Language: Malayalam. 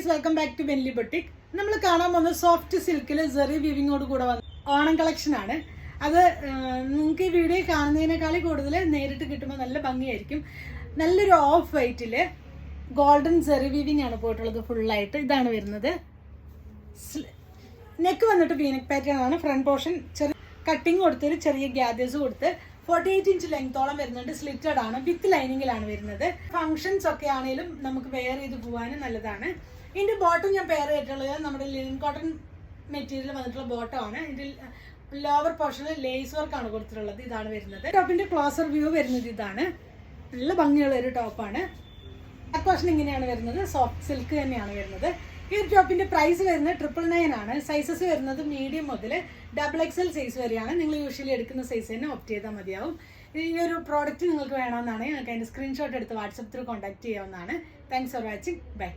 Guys, welcome back to Benli boutique. നമ്മൾ കാണാൻ പോകുന്നത് സോഫ്റ്റ് സിൽക്കിൽ സെറി വീവിങ്ങോട് കൂടെ വന്ന ഓണം കളക്ഷൻ ആണ്. അത് നിങ്ങൾക്ക് ഈ വീഡിയോ കാണുന്നതിനേക്കാളും കൂടുതൽ നേരിട്ട് കിട്ടുമ്പോൾ നല്ല ഭംഗിയായിരിക്കും. നല്ലൊരു ഓഫ് വൈറ്റിൽ ഗോൾഡൻ സെറി വീവിങ് ആണ് പോയിട്ടുള്ളത്. ഫുള്ളായിട്ട് ഇതാണ് വരുന്നത്. നെക്ക് വന്നിട്ട് വീനക്ക് പാറ്റേൺ ആണ്. ഫ്രണ്ട് പോർഷൻ ചെറിയ കട്ടിങ് കൊടുത്തൊരു ചെറിയ ഗ്യാദേഴ്സ് കൊടുത്ത് 48 ഇഞ്ച് ലെങ്തോളം വരുന്നുണ്ട്. സ്ലിറ്റഡ് ആണ്, വിത്ത് ലൈനിങ്ങിലാണ് വരുന്നത്. ഫംഗ്ഷൻസ് ഒക്കെ ആണെങ്കിലും നമുക്ക് വെയർ ചെയ്ത് പോകാനും നല്ലതാണ്. ഇതിന്റെ ബോട്ടം ഞാൻ പെയർ ചെയ്തിട്ടുള്ളത് നമ്മുടെ ലിനൻ കോട്ടൺ മെറ്റീരിയൽ വന്നിട്ടുള്ള ബോട്ടം ആണ്. ഇതിൽ ലോവർ പോർഷനിൽ ലേസ് വർക്ക് ആണ് കൊടുത്തിട്ടുള്ളത്. ഇതാണ് വരുന്നത്. ടോപ്പിന്റെ ക്ലോസർ വ്യൂ വരുന്നത് ഇതാണ്. നല്ല ഭംഗിയുള്ള ഒരു ടോപ്പാണ്. ബാക്ക് പോർഷൻ ഇങ്ങനെയാണ് വരുന്നത്. സോഫ്റ്റ് സിൽക്ക് തന്നെയാണ് വരുന്നത്. ഈ ഒരു ടോപ്പിന്റെ പ്രൈസ് വരുന്നത് 999 ആണ്. സൈസസ് വരുന്നത് മീഡിയം മുതൽ XXL സൈസ് വരെയാണ്. നിങ്ങൾ യൂഷ്വലി എടുക്കുന്ന സൈസ് തന്നെ ഓപ്റ്റ് ചെയ്താൽ മതിയാവും. ഈ ഒരു പ്രോഡക്റ്റ് നിങ്ങൾക്ക് വേണമെന്നാണ് നിങ്ങൾക്ക് അതിന്റെ സ്ക്രീൻഷോട്ട് എടുത്ത് വാട്സപ്പ് ത്രൂ കോൺടാക്ട് ചെയ്യാവുന്നതാണ്. Thanks for watching. ബൈ.